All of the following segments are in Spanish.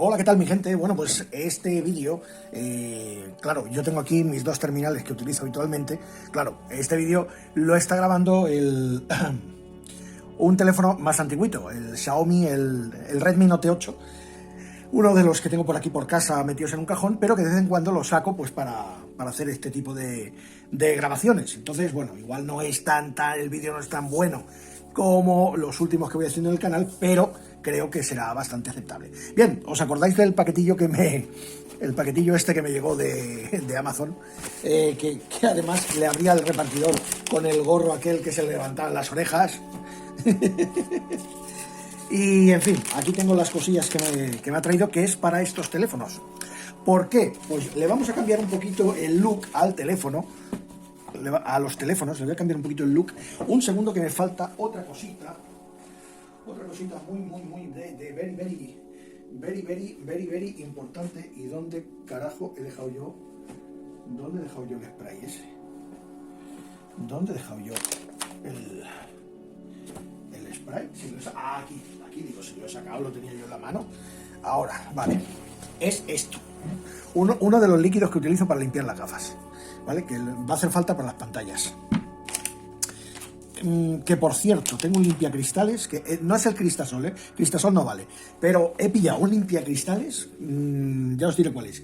Hola, ¿qué tal mi gente? Bueno, pues este vídeo, claro, yo tengo aquí mis dos terminales que utilizo habitualmente. Claro, este vídeo lo está grabando un teléfono más antiguito, el Xiaomi, el Redmi Note 8, uno de los que tengo por aquí por casa metidos en un cajón, pero que de vez en cuando lo saco pues para hacer este tipo de grabaciones. Entonces, bueno, igual no es el vídeo no es tan bueno como los últimos que voy haciendo en el canal, pero creo que será bastante aceptable. Bien, ¿os acordáis del paquetillo el paquetillo este que me llegó de Amazon? Que además le abría el repartidor con el gorro aquel que se le levantaban las orejas. Y en fin, aquí tengo las cosillas que me ha traído, que es para estos teléfonos. ¿Por qué? Pues le vamos a cambiar un poquito el look al teléfono, a los teléfonos, le voy a cambiar un poquito el look. Un segundo, que me falta otra cosita muy very importante. ¿Y dónde carajo he dejado yo? ¿Dónde he dejado yo el spray ese? ¿Dónde he dejado yo el spray? Aquí digo, si lo he sacado, lo tenía yo en la mano. Ahora, vale, es esto. Uno de los líquidos que utilizo para limpiar las gafas, ¿vale? Que va a hacer falta para las pantallas. Que por cierto, tengo un limpiacristales, que no es el Cristasol, Cristasol no vale, pero he pillado un limpiacristales, ya os diré cuál es,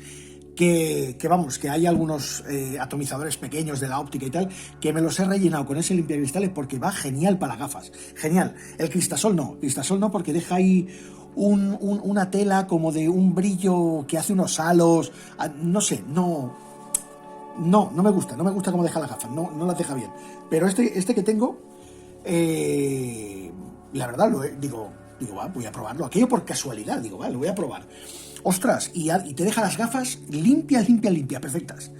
que vamos, que hay algunos atomizadores pequeños de la óptica y tal, que me los he rellenado con ese limpiacristales porque va genial para las gafas, genial. El Cristasol no, porque deja ahí una tela como de un brillo que hace unos halos, no sé, no me gusta cómo deja las gafas, no las deja bien. Pero este que tengo, la verdad, digo, voy a probarlo. Aquello por casualidad, digo, lo voy a probar. Ostras, y te deja las gafas limpias, perfectas.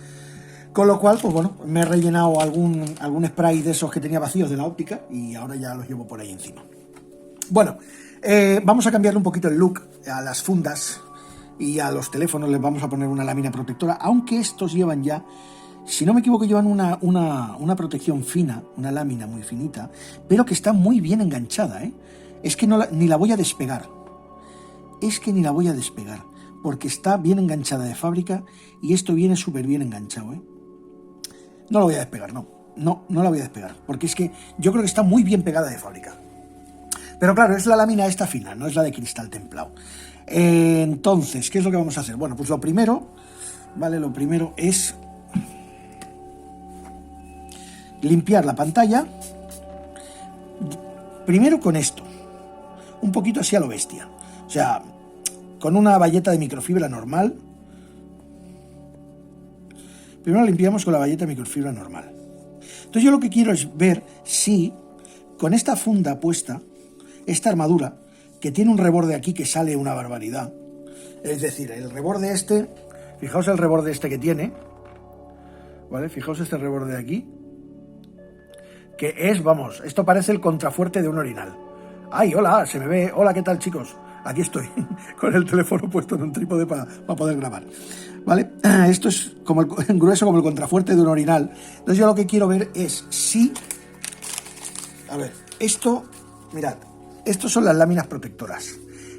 Con lo cual, pues bueno, me he rellenado algún spray de esos que tenía vacíos de la óptica y ahora ya los llevo por ahí encima. Bueno, vamos a cambiarle un poquito el look a las fundas. Y a los teléfonos les vamos a poner una lámina protectora, aunque estos llevan ya, si no me equivoco, llevan una protección fina, una lámina muy finita, pero que está muy bien enganchada, ¿eh? Es que ni la voy a despegar. Porque está bien enganchada de fábrica y esto viene súper bien enganchado, ¿eh? No la voy a despegar, no la voy a despegar, porque es que yo creo que está muy bien pegada de fábrica. Pero claro, es la lámina esta fina, no es la de cristal templado. Entonces, ¿qué es lo que vamos a hacer? Bueno, pues lo primero, ¿vale? Lo primero es limpiar la pantalla. Primero con esto, un poquito así a lo bestia. O sea, con una bayeta de microfibra normal. Primero limpiamos con la bayeta de microfibra normal. Entonces yo lo que quiero es ver si con esta funda puesta, esta armadura, que tiene un reborde aquí que sale una barbaridad. Es decir, el reborde este, fijaos el reborde este que tiene, ¿vale? Fijaos este reborde de aquí, que es, vamos, esto parece el contrafuerte de un orinal. ¡Ay, hola! Se me ve. Hola, ¿qué tal, chicos? Aquí estoy, con el teléfono puesto en un trípode para poder grabar, ¿vale? Esto es como grueso como el contrafuerte de un orinal. Entonces yo lo que quiero ver es si... A ver, esto, mirad, estos son las láminas protectoras.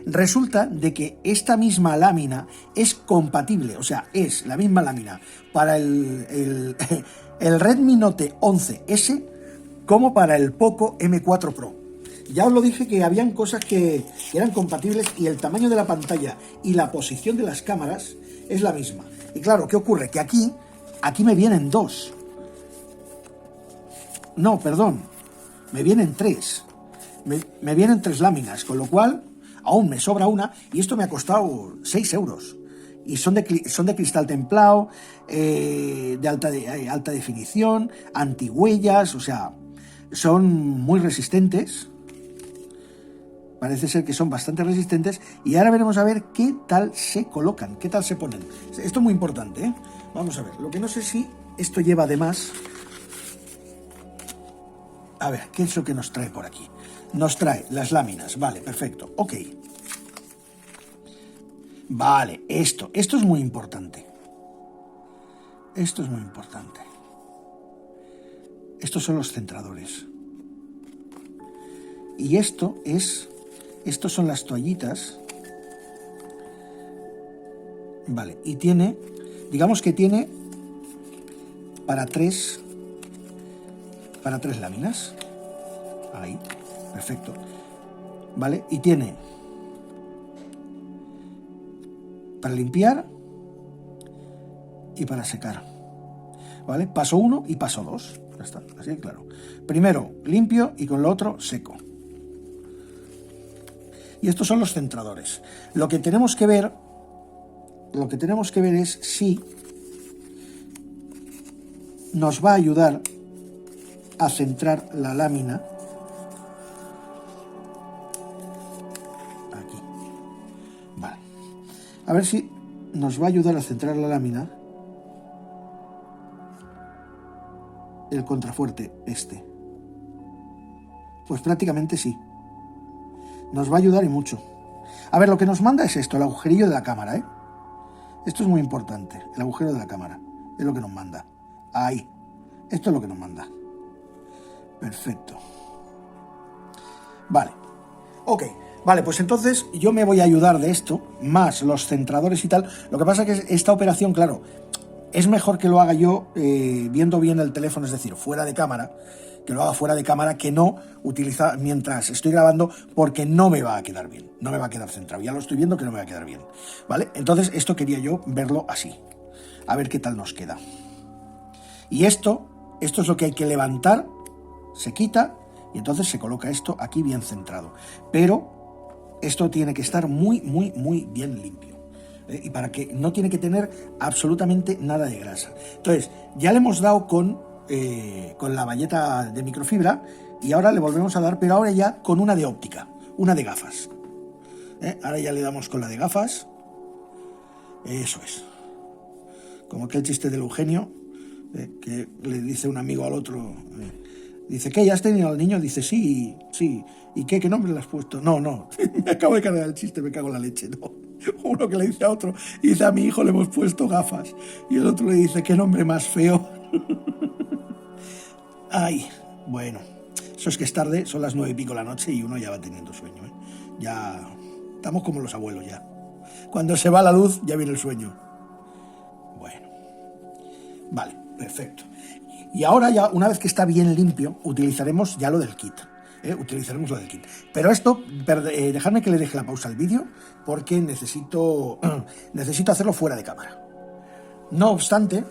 Resulta de que esta misma lámina es compatible, o sea, es la misma lámina para el Redmi Note 11S como para el Poco M4 Pro. Ya os lo dije que habían cosas que eran compatibles y el tamaño de la pantalla y la posición de las cámaras es la misma. Y claro, ¿qué ocurre? Que aquí me vienen dos. No, perdón, me vienen tres. Me vienen tres láminas, con lo cual aún me sobra una y esto me ha costado 6 euros. Y son de cristal templado, de alta definición, antihuellas, o sea, son muy resistentes. Parece ser que son bastante resistentes y ahora veremos a ver qué tal se colocan, qué tal se ponen. Esto es muy importante, ¿eh? Vamos a ver, lo que no sé si esto lleva además... A ver, ¿qué es lo que nos trae por aquí? Nos trae las láminas, vale, perfecto, ok. Vale, esto es muy importante. Esto es muy importante. Estos son los centradores. Y estos son las toallitas Vale, y tiene, digamos que tiene para tres láminas. Ahí, perfecto. Vale, y tiene para limpiar y para secar. ¿Vale? Paso 1 y paso 2. Ya está, así de claro. Primero limpio y con lo otro seco. Y estos son los centradores. Lo que tenemos que ver es si nos va a ayudar a centrar la lámina aquí. Vale. A ver si nos va a ayudar a centrar la lámina el contrafuerte este. Pues prácticamente sí. Nos va a ayudar y mucho. A ver, lo que nos manda es esto, el agujerillo de la cámara, ¿eh? Esto es muy importante, el agujero de la cámara. Es lo que nos manda. Ahí. Esto es lo que nos manda. Perfecto. Vale. Ok. Vale, pues entonces yo me voy a ayudar de esto, más los centradores y tal. Lo que pasa es que esta operación, claro, es mejor que lo haga yo viendo bien el teléfono, es decir, fuera de cámara, que lo haga fuera de cámara, que no utiliza mientras estoy grabando, porque no me va a quedar bien, no me va a quedar centrado. Ya lo estoy viendo que no me va a quedar bien, ¿vale? Entonces esto quería yo verlo así, a ver qué tal nos queda. Y esto es lo que hay que levantar, se quita y entonces se coloca esto aquí bien centrado. Pero esto tiene que estar muy, muy, muy bien limpio. Y para que no tiene que tener absolutamente nada de grasa. Entonces, ya le hemos dado con la bayeta de microfibra y ahora le volvemos a dar, pero ahora ya con una de óptica, una de gafas. Ahora ya le damos con la de gafas. Eso es. Como aquel chiste del Eugenio, que le dice un amigo al otro, dice, ¿qué? ¿Ya has tenido al niño? Dice, sí, sí. ¿Y qué? ¿Qué nombre le has puesto? No, me acabo de cargar el chiste, me cago en la leche, no. Uno que le dice a otro, y dice, a mi hijo le hemos puesto gafas. Y el otro le dice, qué nombre más feo. Ay, bueno, eso es que es tarde, son las 9:00 de la noche y uno ya va teniendo sueño, ¿eh? Ya estamos como los abuelos ya. Cuando se va la luz ya viene el sueño. Bueno, vale, perfecto. Y ahora ya, una vez que está bien limpio, utilizaremos ya lo del kit. Utilizaremos lo del kit. Pero esto, dejadme que le deje la pausa al vídeo, porque necesito hacerlo fuera de cámara. No obstante,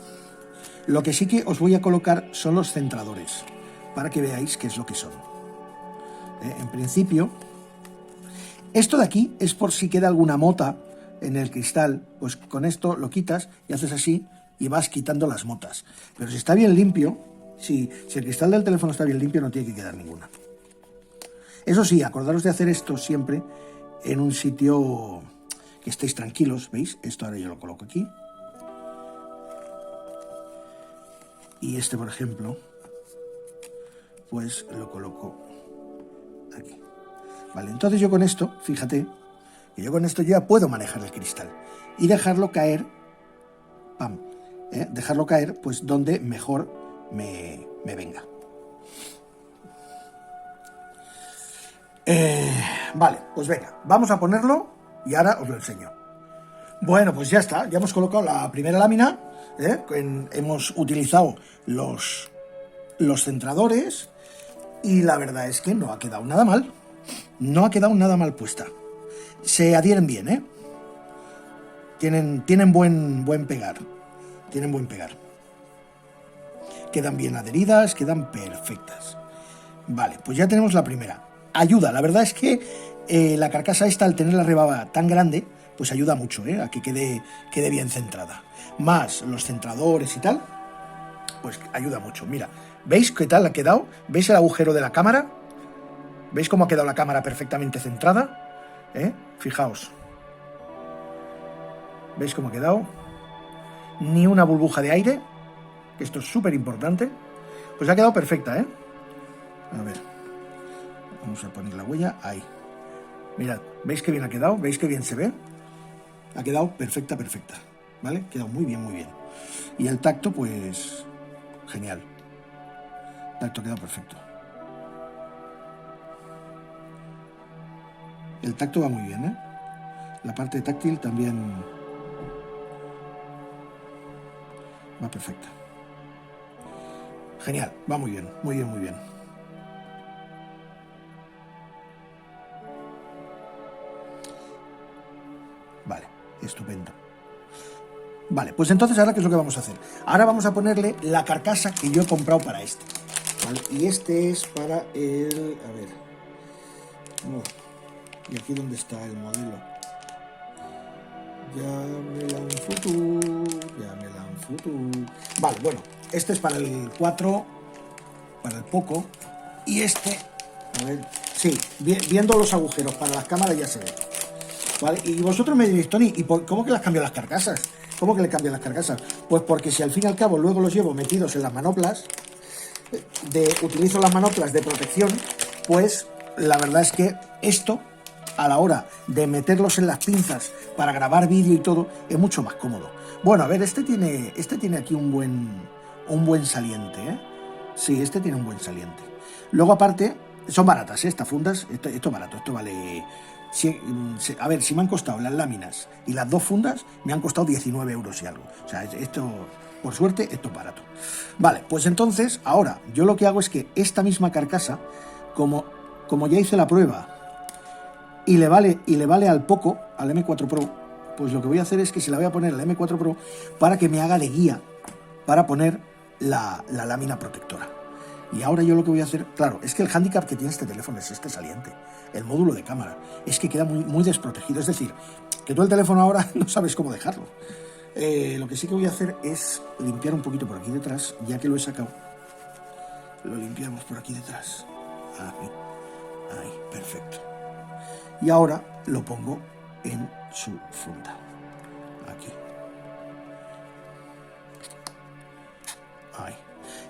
lo que sí que os voy a colocar son los centradores, para que veáis qué es lo que son. En principio, esto de aquí es por si queda alguna mota en el cristal, pues con esto lo quitas y haces así y vas quitando las motas. Pero si está bien limpio, si el cristal del teléfono está bien limpio, no tiene que quedar ninguna. Eso sí, acordaros de hacer esto siempre en un sitio que estéis tranquilos, ¿veis? Esto ahora yo lo coloco aquí. Y este, por ejemplo, pues lo coloco aquí. Vale, entonces yo con esto, fíjate, que yo con esto ya puedo manejar el cristal y dejarlo caer, pam, dejarlo caer pues donde mejor me venga. Vale, pues venga, vamos a ponerlo y ahora os lo enseño. Bueno, pues ya está, ya hemos colocado la primera lámina, hemos utilizado los centradores y la verdad es que no ha quedado nada mal. No ha quedado nada mal puesta. Se adhieren bien, ¿eh? Tienen buen pegar. Tienen buen pegar. Quedan bien adheridas, quedan perfectas. Vale, pues ya tenemos la primera. Ayuda, la verdad es que la carcasa esta, al tener la rebaba tan grande, pues ayuda mucho, a que quede bien centrada. Más los centradores y tal, pues ayuda mucho. Mira, ¿veis qué tal ha quedado? ¿Veis el agujero de la cámara? ¿Veis cómo ha quedado la cámara perfectamente centrada? Fijaos. ¿Veis cómo ha quedado? Ni una burbuja de aire, que esto es súper importante. Pues ha quedado perfecta, A ver. Vamos a poner la huella ahí. Mirad, ¿veis qué bien ha quedado? ¿Veis qué bien se ve? Ha quedado perfecta, ¿vale? Ha quedado muy bien, muy bien. Y el tacto, pues, genial. El tacto ha quedado perfecto. El tacto va muy bien, La parte táctil también Va perfecta. Genial, va muy bien, muy bien, muy bien. Vale, estupendo. Vale, pues entonces ahora ¿qué es lo que vamos a hacer? Ahora vamos a ponerle la carcasa que yo he comprado para este. ¿Vale? Y este es para el... A ver. No. ¿Y aquí dónde está el modelo? Ya me la han futu. Ya me la han futu. Vale, bueno. Este es para el 4. Para el Poco. Y este... A ver. Sí, viendo los agujeros para las cámaras ya se ve. ¿Vale? Y vosotros me diréis, Tony, ¿y cómo que las cambio las carcasas? ¿Cómo que le cambian las carcasas? Pues porque si al fin y al cabo luego los llevo metidos en las manoplas, utilizo las manoplas de protección, pues la verdad es que esto, a la hora de meterlos en las pinzas para grabar vídeo y todo, es mucho más cómodo. Bueno, a ver, este tiene aquí un buen saliente, ¿eh? Sí, este tiene un buen saliente. Luego aparte, son baratas, ¿eh? Estas fundas, esto es barato, esto vale... a ver, si me han costado las láminas y las dos fundas, me han costado 19 euros y algo. O sea, esto, por suerte, esto es barato. Vale, pues entonces, ahora, yo lo que hago es que esta misma carcasa, como ya hice la prueba y le vale al Poco, al M4 Pro, pues lo que voy a hacer es que se la voy a poner al M4 Pro para que me haga de guía para poner la lámina protectora. Y ahora yo lo que voy a hacer, claro, es que el hándicap que tiene este teléfono es este saliente, el módulo de cámara, es que queda muy desprotegido, es decir, que tú el teléfono ahora no sabes cómo dejarlo. Lo que sí que voy a hacer es limpiar un poquito por aquí detrás, ya que lo he sacado, lo limpiamos por aquí detrás, ahí, perfecto. Y ahora lo pongo en su funda, aquí. Ahí.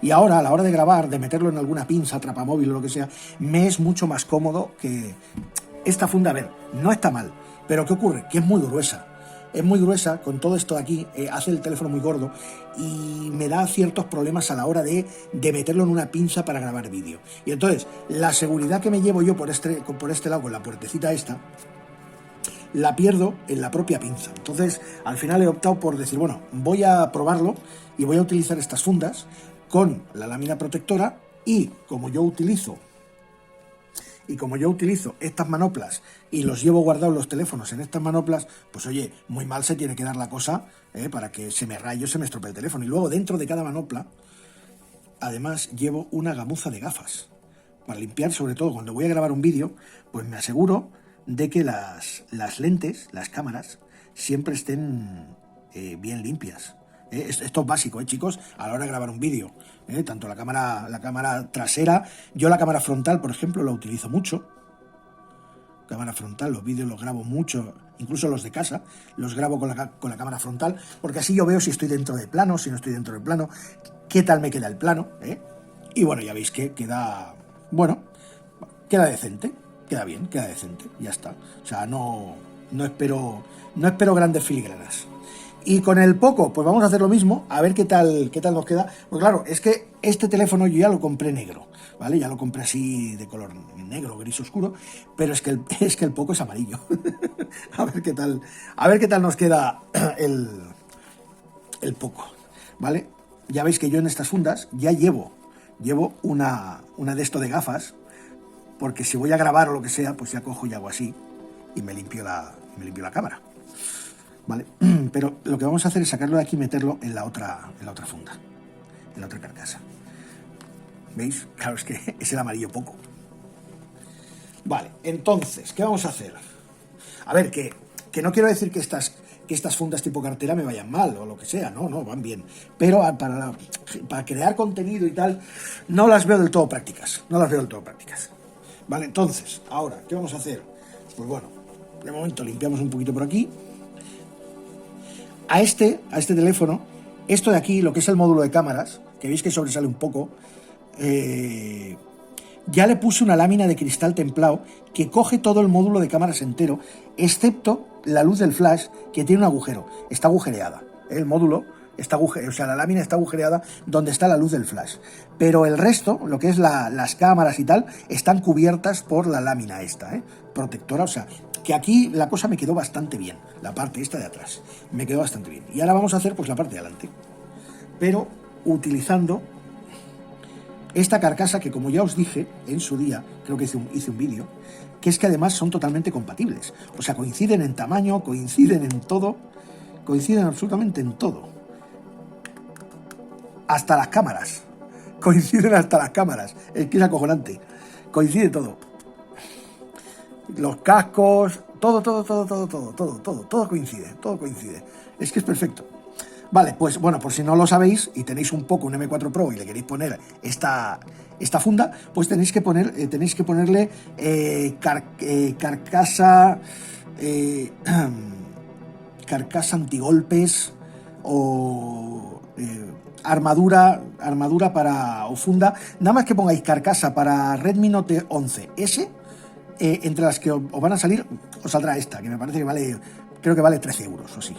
Y ahora, a la hora de grabar, de meterlo en alguna pinza, atrapamóvil o lo que sea, me es mucho más cómodo que esta funda. A ver, no está mal, pero ¿qué ocurre? Que es muy gruesa. Es muy gruesa, con todo esto de aquí, hace el teléfono muy gordo y me da ciertos problemas a la hora de meterlo en una pinza para grabar vídeo. Y entonces, la seguridad que me llevo yo por este lado, con la puertecita esta, la pierdo en la propia pinza. Entonces, al final he optado por decir, bueno, voy a probarlo y voy a utilizar estas fundas con la lámina protectora y como yo utilizo estas manoplas y los llevo guardados los teléfonos en estas manoplas, pues oye, muy mal se tiene que dar la cosa para que se me raye o se me estropee el teléfono. Y luego dentro de cada manopla, además llevo una gamuza de gafas para limpiar, sobre todo cuando voy a grabar un vídeo, pues me aseguro de que las lentes, las cámaras, siempre estén bien limpias. Esto es básico, chicos, a la hora de grabar un vídeo. Tanto la cámara trasera, yo la cámara frontal, por ejemplo, la utilizo mucho. Cámara frontal, los vídeos los grabo mucho, incluso los de casa, los grabo con la cámara frontal, porque así yo veo si estoy dentro de plano, si no estoy dentro del plano, qué tal me queda el plano. Y bueno, ya veis que queda, bueno, queda decente, queda bien, queda decente, ya está. O sea, no espero grandes filigranas. Y con el Poco, pues vamos a hacer lo mismo, a ver qué tal nos queda. Pues claro, es que este teléfono yo ya lo compré negro, ¿vale? Ya lo compré así de color negro, gris oscuro, pero es que el Poco es amarillo. a ver qué tal nos queda el Poco, ¿vale? Ya veis que yo en estas fundas ya llevo una de esto de gafas, porque si voy a grabar o lo que sea, pues ya cojo y hago así y me limpio la cámara. ¿Vale? Pero lo que vamos a hacer es sacarlo de aquí y meterlo en la otra funda, en la otra carcasa. ¿Veis? Claro, es que es el amarillo Poco. Vale, entonces, ¿qué vamos a hacer? A ver, que no quiero decir que estas fundas tipo cartera me vayan mal o lo que sea, no, van bien. Pero para crear contenido y tal, no las veo del todo prácticas. Vale, entonces, ahora, ¿qué vamos a hacer? Pues bueno, de momento limpiamos un poquito por aquí. A este teléfono, esto de aquí, lo que es el módulo de cámaras, que veis que sobresale un poco, ya le puse una lámina de cristal templado que coge todo el módulo de cámaras entero, excepto la luz del flash, que tiene un agujero. Está agujereada. El módulo está agujereada, o sea, la lámina está agujereada donde está la luz del flash. Pero el resto, lo que es las cámaras y tal, están cubiertas por la lámina esta, protectora, o sea, que aquí la cosa me quedó bastante bien, la parte esta de atrás, me quedó bastante bien. Y ahora vamos a hacer pues la parte de adelante. pero utilizando esta carcasa que, como ya os dije en su día, creo que hice un vídeo, que es que además son totalmente compatibles. O sea, coinciden en tamaño, coinciden en todo, coinciden absolutamente en todo. Hasta las cámaras. Coinciden hasta las cámaras. Es que es acojonante. Coincide todo. Los cascos, todo coincide, todo coincide. Es que es perfecto. Vale, pues bueno, por si no lo sabéis y tenéis un poco un M4 Pro y le queréis poner esta funda, pues tenéis que ponerle carcasa carcasa antigolpes o armadura para o funda. Nada más que pongáis carcasa para Redmi Note 11S, entre las que os van a salir, os saldrá esta, que me parece que vale, creo que vale 13 euros o sí.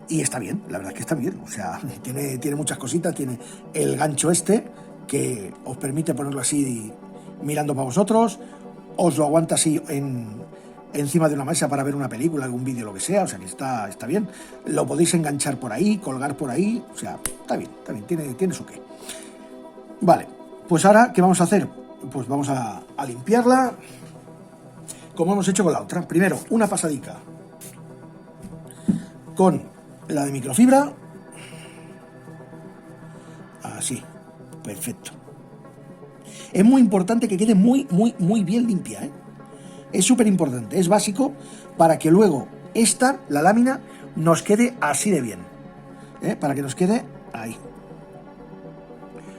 Y está bien, la verdad es que está bien, o sea, tiene muchas cositas, tiene el gancho este, que os permite ponerlo así mirando para vosotros, os lo aguanta así encima de una mesa para ver una película, algún vídeo, lo que sea, o sea que está bien. Lo podéis enganchar por ahí, colgar por ahí, o sea, está bien, tiene su qué. Vale, pues ahora, ¿qué vamos a hacer? Pues vamos a limpiarla, como hemos hecho con la otra. Primero, una pasadica con la de microfibra, así, perfecto. Es muy importante que quede muy bien limpia, ¿eh? Es súper importante, es básico para que luego la lámina, nos quede así de bien, ¿eh? Para que nos quede ahí.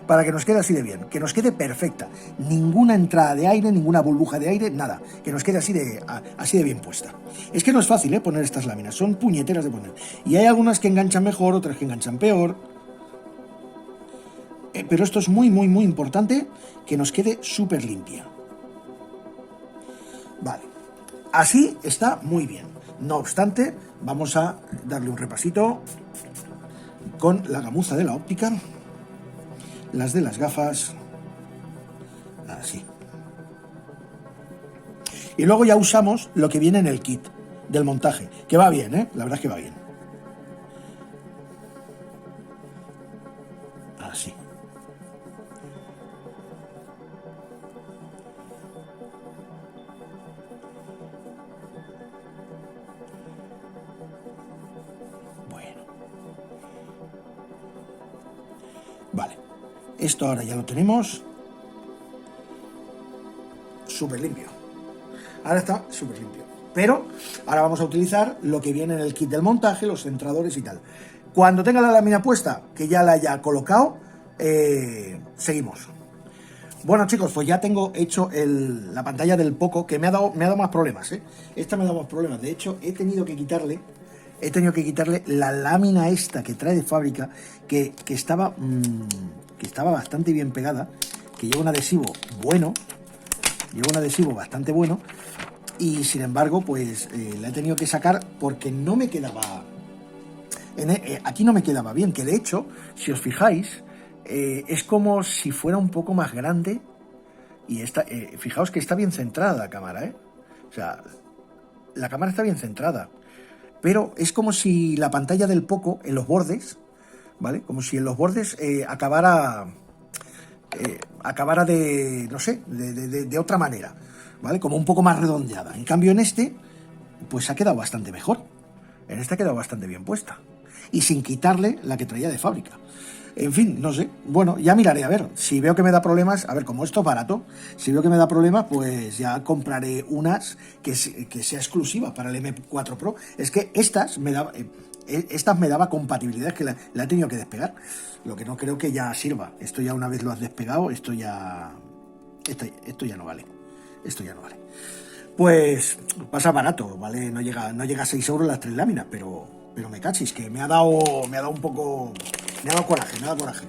Para que nos quede así de bien, que nos quede perfecta. Ninguna entrada de aire, ninguna burbuja de aire, nada. Que nos quede así de bien puesta. Es que no es fácil, poner estas láminas, son puñeteras de poner. Y hay algunas que enganchan mejor, otras que enganchan peor. Pero esto es muy importante, que nos quede súper limpia. Vale, así está muy bien. No obstante, vamos a darle un repasito con la gamuza de la óptica, las de las gafas, así. Y luego ya usamos lo que viene en el kit del montaje, que va bien, la verdad es que va bien. Así. Bueno. Vale. Esto ahora ya lo tenemos súper limpio. Ahora está súper limpio. Pero ahora vamos a utilizar lo que viene en el kit del montaje, los centradores y tal. Cuando tenga la lámina puesta, que ya la haya colocado, seguimos. Bueno, chicos, pues ya tengo hecho la pantalla del Poco, que me ha dado más problemas, ¿eh? Esta me ha dado más problemas. De hecho, he tenido que quitarle la lámina esta que trae de fábrica, que estaba bastante bien pegada, que lleva un adhesivo bueno, bastante bueno, y sin embargo, pues la he tenido que sacar porque no me quedaba, aquí no me quedaba bien, que de hecho, si os fijáis, es como si fuera un poco más grande, y fijaos que está bien centrada la cámara, o sea, la cámara está bien centrada, pero es como si la pantalla del Poco en los bordes, ¿vale? Como si en los bordes acabara de, no sé, de otra manera, ¿vale? Como un poco más redondeada. En cambio en este, pues ha quedado bastante mejor. En este ha quedado bastante bien puesta. Y sin quitarle la que traía de fábrica. En fin, no sé. Bueno, ya miraré, a ver. Si veo que me da problemas, a ver, como esto es barato, si veo que me da problemas, pues ya compraré unas que sea exclusiva para el M4 Pro. Es que estas me daba compatibilidad, que la he tenido que despegar. Lo que no creo que ya sirva. Esto ya una vez lo has despegado, esto ya no vale. Esto ya no vale. Pues pasa barato, ¿vale? No llega a 6 euros las 3 láminas, pero me cachis, que me ha dado un poco... Me ha dado coraje.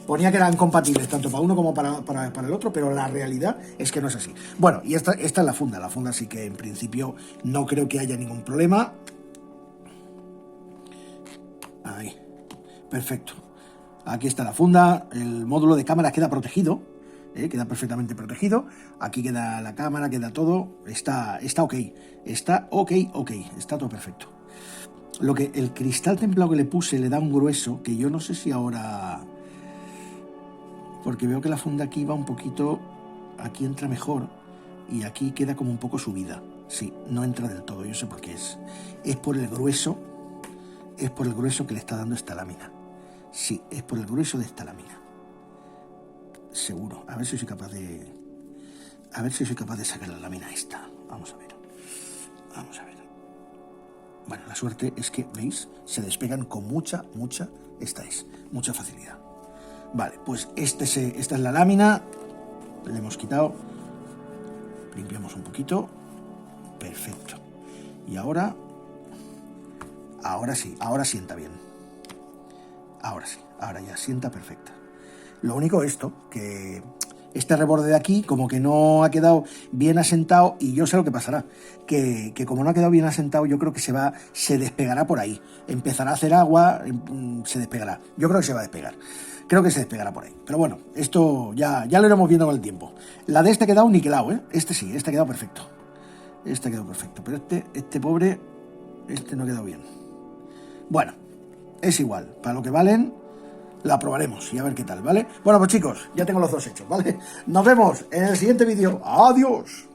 Ponía que eran compatibles tanto para uno como para el otro, pero la realidad es que no es así. Bueno, y esta es la funda. La funda sí que en principio no creo que haya ningún problema. Ahí, perfecto. Aquí está la funda, el módulo de cámara queda protegido, queda perfectamente protegido. Aquí queda la cámara, queda todo, está ok, está todo perfecto. Lo que el cristal templado que le puse le da un grueso que yo no sé si ahora... Porque veo que la funda aquí va un poquito... Aquí entra mejor y aquí queda como un poco subida. Sí, no entra del todo, yo sé por qué es. Es por el grueso, que le está dando esta lámina. Sí, es por el grueso de esta lámina. Seguro. A ver si soy capaz de... sacar la lámina esta. Vamos a ver. Bueno, la suerte es que, ¿veis? Se despegan con mucha facilidad. Vale, pues esta es la lámina. Le hemos quitado. Limpiamos un poquito. Perfecto. Y ahora sí, ahora sienta bien. Ahora sí, ahora ya sienta perfecta. Lo único que este reborde de aquí como que no ha quedado bien asentado, y yo sé lo que pasará, que como no ha quedado bien asentado, yo creo que se despegará por ahí, empezará a hacer agua, se despegará, yo creo que se va a despegar, creo que se despegará por ahí, pero bueno, esto ya lo iremos viendo con el tiempo. La de este ha quedado niquelado, este sí, este ha quedado perfecto, pero este pobre, no ha quedado bien. Bueno, es igual, para lo que valen la probaremos y a ver qué tal, ¿vale? Bueno, pues chicos, ya tengo los dos hechos, ¿vale? Nos vemos en el siguiente vídeo. ¡Adiós!